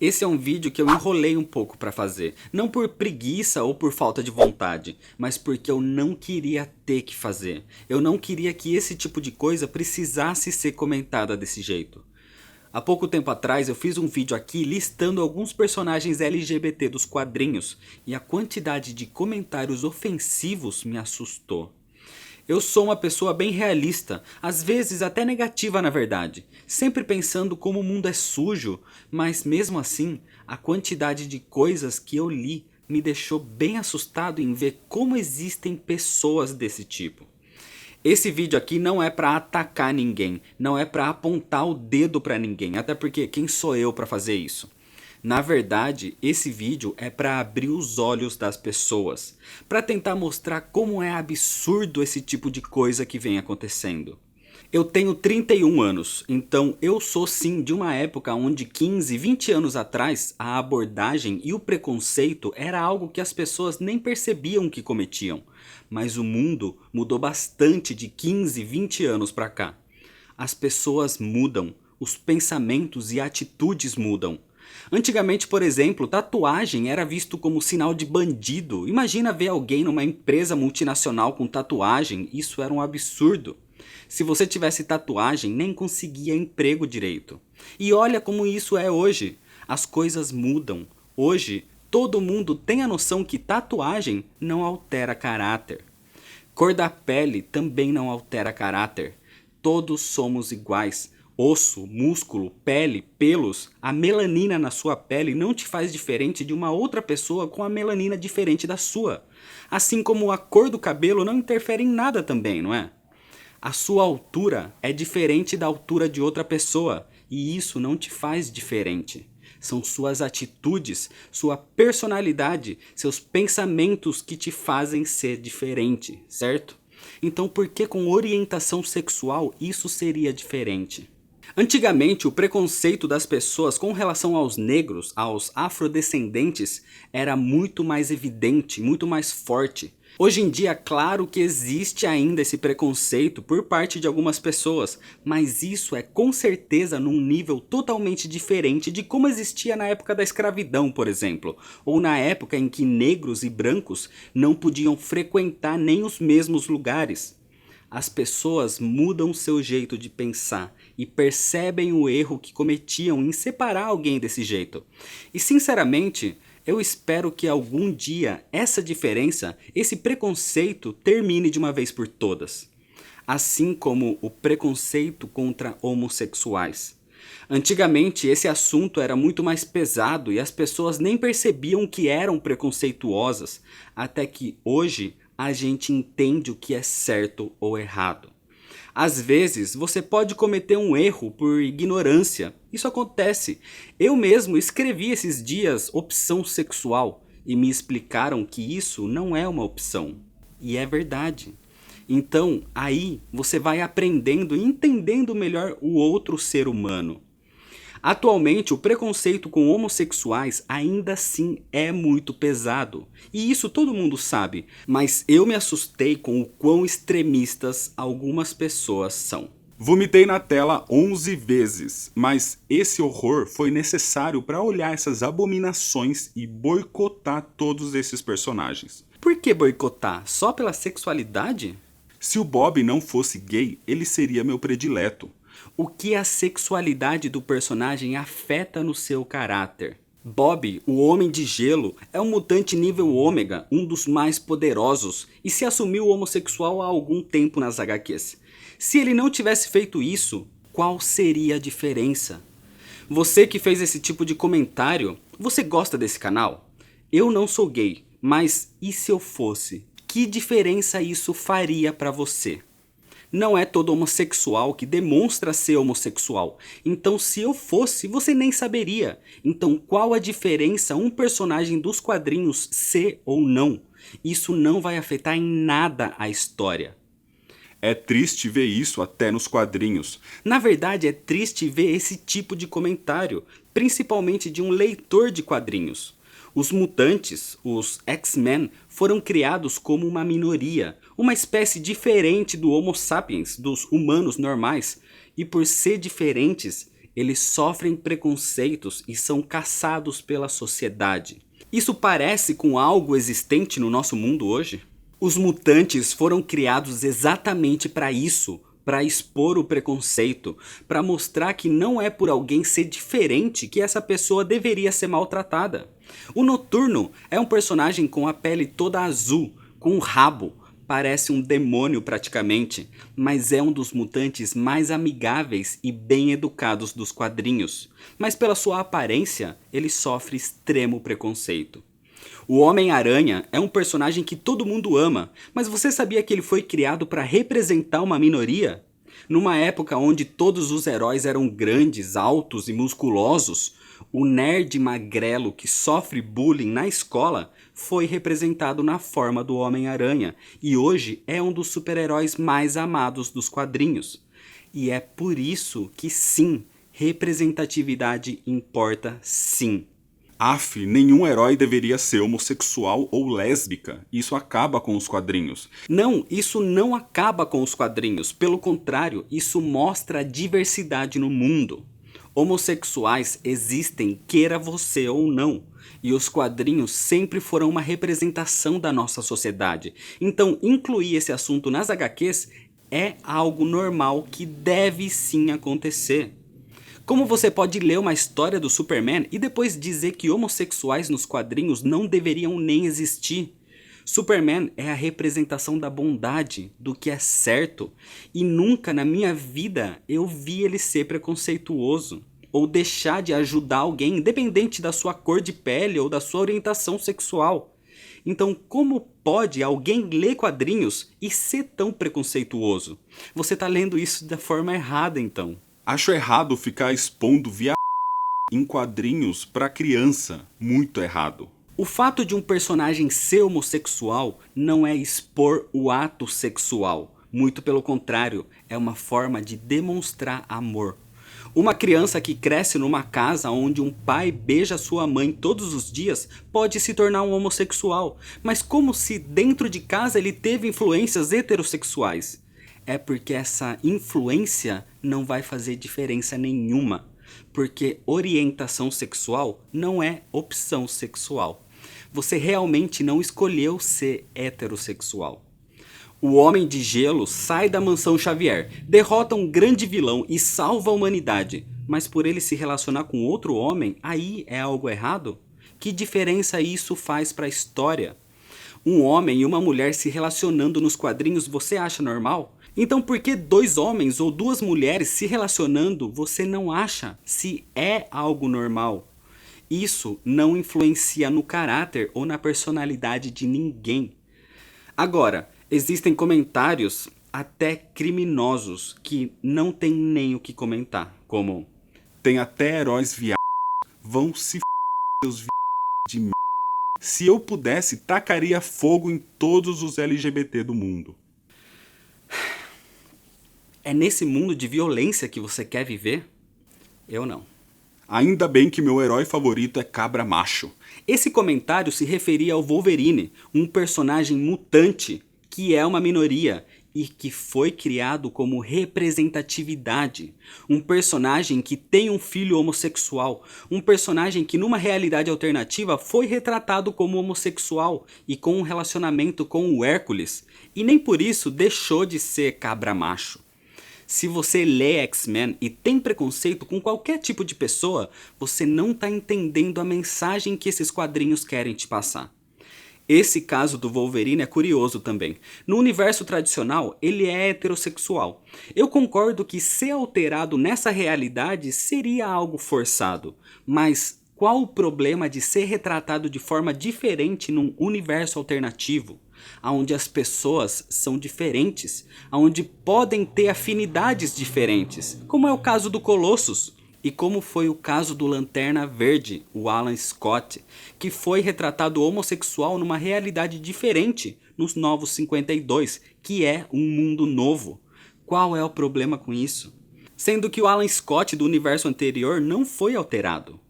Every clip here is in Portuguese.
Esse é um vídeo que eu enrolei um pouco para fazer, não por preguiça ou por falta de vontade, mas porque eu não queria ter que fazer. Eu não queria que esse tipo de coisa precisasse ser comentada desse jeito. Há pouco tempo atrás eu fiz um vídeo aqui listando alguns personagens LGBT dos quadrinhos e a quantidade de comentários ofensivos me assustou. Eu sou uma pessoa bem realista, às vezes até negativa na verdade, sempre pensando como o mundo é sujo, mas mesmo assim, a quantidade de coisas que eu li me deixou bem assustado em ver como existem pessoas desse tipo. Esse vídeo aqui não é pra atacar ninguém, não é pra apontar o dedo pra ninguém, até porque quem sou eu pra fazer isso? Na verdade, esse vídeo é para abrir os olhos das pessoas, para tentar mostrar como é absurdo esse tipo de coisa que vem acontecendo. Eu tenho 31 anos, então eu sou sim de uma época onde 15, 20 anos atrás a abordagem e o preconceito era algo que as pessoas nem percebiam que cometiam. Mas o mundo mudou bastante de 15, 20 anos para cá. As pessoas mudam, os pensamentos e atitudes mudam. Antigamente, por exemplo, tatuagem era visto como sinal de bandido. Imagina ver alguém numa empresa multinacional com tatuagem, isso era um absurdo. Se você tivesse tatuagem, nem conseguia emprego direito. E olha como isso é hoje. As coisas mudam. Hoje, todo mundo tem a noção que tatuagem não altera caráter. Cor da pele também não altera caráter. Todos somos iguais. Osso, músculo, pele, pelos, a melanina na sua pele não te faz diferente de uma outra pessoa com a melanina diferente da sua. Assim como a cor do cabelo não interfere em nada também, não é? A sua altura é diferente da altura de outra pessoa e isso não te faz diferente. São suas atitudes, sua personalidade, seus pensamentos que te fazem ser diferente, certo? Então por que com orientação sexual isso seria diferente? Antigamente, o preconceito das pessoas com relação aos negros, aos afrodescendentes, era muito mais evidente, muito mais forte. Hoje em dia, claro que existe ainda esse preconceito por parte de algumas pessoas, mas isso é com certeza num nível totalmente diferente de como existia na época da escravidão, por exemplo, ou na época em que negros e brancos não podiam frequentar nem os mesmos lugares. As pessoas mudam seu jeito de pensar e percebem o erro que cometiam em separar alguém desse jeito. E sinceramente, eu espero que algum dia essa diferença, esse preconceito termine de uma vez por todas. Assim como o preconceito contra homossexuais. Antigamente esse assunto era muito mais pesado e as pessoas nem percebiam que eram preconceituosas, até que hoje a gente entende o que é certo ou errado. Às vezes você pode cometer um erro por ignorância, isso acontece. Eu mesmo escrevi esses dias opção sexual e me explicaram que isso não é uma opção. E é verdade. Então aí você vai aprendendo e entendendo melhor o outro ser humano. Atualmente, o preconceito com homossexuais ainda assim é muito pesado. E isso todo mundo sabe, mas eu me assustei com o quão extremistas algumas pessoas são. Vomitei na tela 11 vezes, mas esse horror foi necessário para olhar essas abominações e boicotar todos esses personagens. Por que boicotar? Só pela sexualidade? Se o Bob não fosse gay, ele seria meu predileto. O que a sexualidade do personagem afeta no seu caráter? Bob, o Homem de Gelo, é um mutante nível ômega, um dos mais poderosos, e se assumiu homossexual há algum tempo nas HQs. Se ele não tivesse feito isso, qual seria a diferença? Você que fez esse tipo de comentário, você gosta desse canal? Eu não sou gay, mas e se eu fosse? Que diferença isso faria pra você? Não é todo homossexual que demonstra ser homossexual. Então se eu fosse, você nem saberia. Então qual a diferença um personagem dos quadrinhos ser ou não? Isso não vai afetar em nada a história. É triste ver isso até nos quadrinhos. Na verdade é triste ver esse tipo de comentário, principalmente de um leitor de quadrinhos. Os mutantes, os X-Men, foram criados como uma minoria, uma espécie diferente do Homo sapiens, dos humanos normais, e por ser diferentes, eles sofrem preconceitos e são caçados pela sociedade. Isso parece com algo existente no nosso mundo hoje? Os mutantes foram criados exatamente para isso, para expor o preconceito, para mostrar que não é por alguém ser diferente que essa pessoa deveria ser maltratada. O Noturno é um personagem com a pele toda azul, com um rabo, parece um demônio praticamente, mas é um dos mutantes mais amigáveis e bem educados dos quadrinhos. Mas pela sua aparência, ele sofre extremo preconceito. O Homem-Aranha é um personagem que todo mundo ama, mas você sabia que ele foi criado para representar uma minoria? Numa época onde todos os heróis eram grandes, altos e musculosos, o nerd magrelo que sofre bullying na escola foi representado na forma do Homem-Aranha e hoje é um dos super-heróis mais amados dos quadrinhos. E é por isso que sim, representatividade importa sim. Nenhum herói deveria ser homossexual ou lésbica. Isso acaba com os quadrinhos. Não, isso não acaba com os quadrinhos. Pelo contrário, isso mostra a diversidade no mundo. Homossexuais existem, queira você ou não. E os quadrinhos sempre foram uma representação da nossa sociedade. Então, incluir esse assunto nas HQs é algo normal que deve sim acontecer. Como você pode ler uma história do Superman e depois dizer que homossexuais nos quadrinhos não deveriam nem existir? Superman é a representação da bondade, do que é certo, e nunca na minha vida eu vi ele ser preconceituoso ou deixar de ajudar alguém independente da sua cor de pele ou da sua orientação sexual. Então, como pode alguém ler quadrinhos e ser tão preconceituoso? Você está lendo isso da forma errada, então. Acho errado ficar expondo em quadrinhos pra criança. Muito errado. O fato de um personagem ser homossexual não é expor o ato sexual. Muito pelo contrário, é uma forma de demonstrar amor. Uma criança que cresce numa casa onde um pai beija sua mãe todos os dias pode se tornar um homossexual. Mas como se dentro de casa ele teve influências heterossexuais? É porque essa influência não vai fazer diferença nenhuma. Porque orientação sexual não é opção sexual. Você realmente não escolheu ser heterossexual. O Homem de Gelo sai da Mansão Xavier, derrota um grande vilão e salva a humanidade. Mas por ele se relacionar com outro homem, aí é algo errado? Que diferença isso faz para a história? Um homem e uma mulher se relacionando nos quadrinhos você acha normal? Então por que dois homens ou duas mulheres se relacionando você não acha se é algo normal? Isso não influencia no caráter ou na personalidade de ninguém. Agora, existem comentários até criminosos que não tem nem o que comentar, como: tem até heróis vão se seus de m***. Se eu pudesse, tacaria fogo em todos os LGBT do mundo. É nesse mundo de violência que você quer viver? Eu não. Ainda bem que meu herói favorito é Cabra Macho. Esse comentário se referia ao Wolverine, um personagem mutante que é uma minoria e que foi criado como representatividade. Um personagem que tem um filho homossexual, um personagem que numa realidade alternativa foi retratado como homossexual e com um relacionamento com o Hércules, e nem por isso deixou de ser cabra macho. Se você lê X-Men e tem preconceito com qualquer tipo de pessoa, você não está entendendo a mensagem que esses quadrinhos querem te passar. Esse caso do Wolverine é curioso também. No universo tradicional, ele é heterossexual. Eu concordo que ser alterado nessa realidade seria algo forçado, mas qual o problema de ser retratado de forma diferente num universo alternativo? Onde as pessoas são diferentes, onde podem ter afinidades diferentes, como é o caso do Colossus, e como foi o caso do Lanterna Verde, o Alan Scott, que foi retratado homossexual numa realidade diferente nos Novos 52, que é um mundo novo. Qual é o problema com isso? Sendo que o Alan Scott do universo anterior não foi alterado.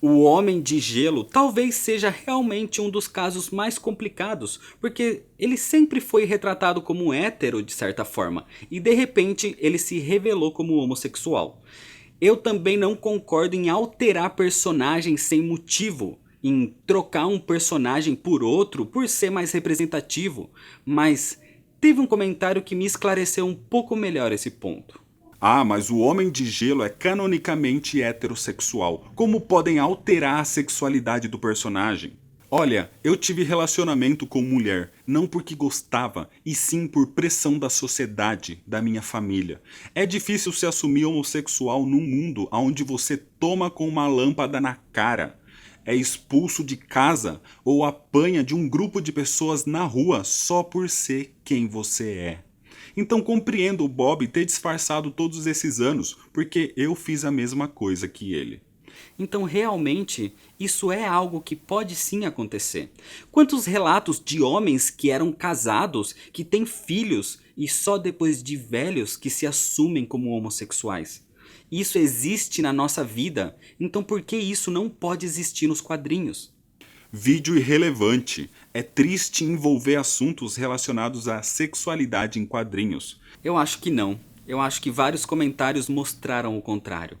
O Homem de Gelo talvez seja realmente um dos casos mais complicados, porque ele sempre foi retratado como hétero de certa forma, e de repente ele se revelou como homossexual. Eu também não concordo em alterar personagens sem motivo, em trocar um personagem por outro por ser mais representativo, mas teve um comentário que me esclareceu um pouco melhor esse ponto. Ah, mas o Homem de Gelo é canonicamente heterossexual. Como podem alterar a sexualidade do personagem? Olha, eu tive relacionamento com mulher, não porque gostava, e sim por pressão da sociedade, da minha família. É difícil se assumir homossexual num mundo onde você toma com uma lâmpada na cara, é expulso de casa ou apanha de um grupo de pessoas na rua só por ser quem você é. Então compreendo o Bob ter disfarçado todos esses anos, porque eu fiz a mesma coisa que ele. Então realmente isso é algo que pode sim acontecer. Quantos relatos de homens que eram casados, que têm filhos e só depois de velhos que se assumem como homossexuais? Isso existe na nossa vida, então por que isso não pode existir nos quadrinhos? Vídeo irrelevante. É triste envolver assuntos relacionados à sexualidade em quadrinhos. Eu acho que não. Eu acho que vários comentários mostraram o contrário.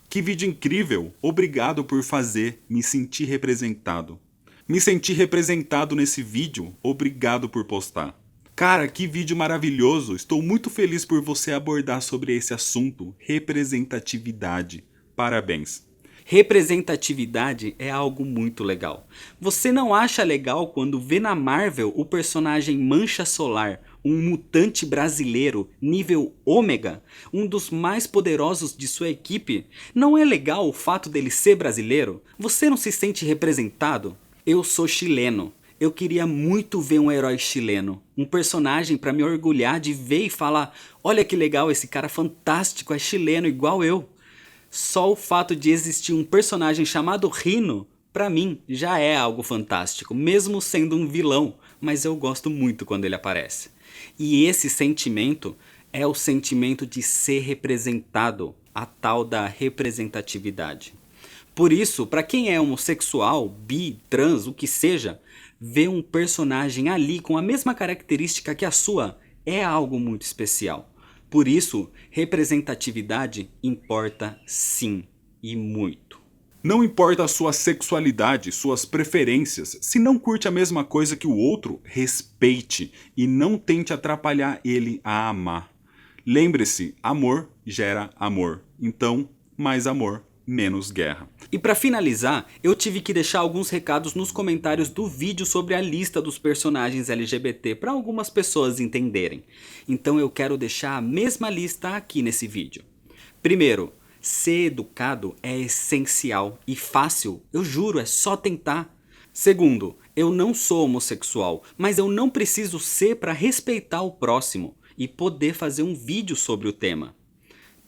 Que vídeo incrível! Obrigado por fazer me sentir representado. Me senti representado nesse vídeo, obrigado por postar. Cara, que vídeo maravilhoso! Estou muito feliz por você abordar sobre esse assunto, representatividade. Parabéns. Representatividade é algo muito legal. Você não acha legal quando vê na Marvel o personagem Mancha Solar, um mutante brasileiro nível ômega, um dos mais poderosos de sua equipe? Não é legal o fato dele ser brasileiro? Você não se sente representado? Eu sou chileno. Eu queria muito ver um herói chileno, um personagem para me orgulhar de ver e falar: olha que legal, esse cara fantástico, é chileno igual eu. Só o fato de existir um personagem chamado Rhino, pra mim, já é algo fantástico, mesmo sendo um vilão, mas eu gosto muito quando ele aparece. E esse sentimento é o sentimento de ser representado, a tal da representatividade. Por isso, pra quem é homossexual, bi, trans, o que seja, ver um personagem ali com a mesma característica que a sua é algo muito especial. Por isso, representatividade importa sim, e muito. Não importa a sua sexualidade, suas preferências, se não curte a mesma coisa que o outro, respeite e não tente atrapalhar ele a amar. Lembre-se, amor gera amor, então mais amor, menos guerra. E para finalizar, eu tive que deixar alguns recados nos comentários do vídeo sobre a lista dos personagens LGBT para algumas pessoas entenderem. Então eu quero deixar a mesma lista aqui nesse vídeo. Primeiro, ser educado é essencial e fácil, eu juro, é só tentar. Segundo, eu não sou homossexual, mas eu não preciso ser para respeitar o próximo e poder fazer um vídeo sobre o tema.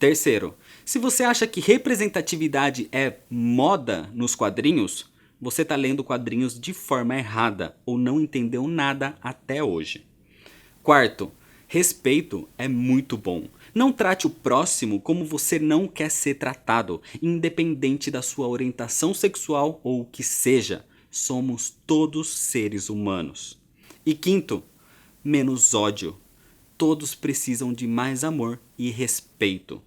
Terceiro, se você acha que representatividade é moda nos quadrinhos, você está lendo quadrinhos de forma errada ou não entendeu nada até hoje. Quarto, respeito é muito bom. Não trate o próximo como você não quer ser tratado, independente da sua orientação sexual ou o que seja. Somos todos seres humanos. E quinto, menos ódio. Todos precisam de mais amor e respeito.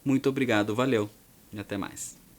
Muito obrigado, valeu e até mais.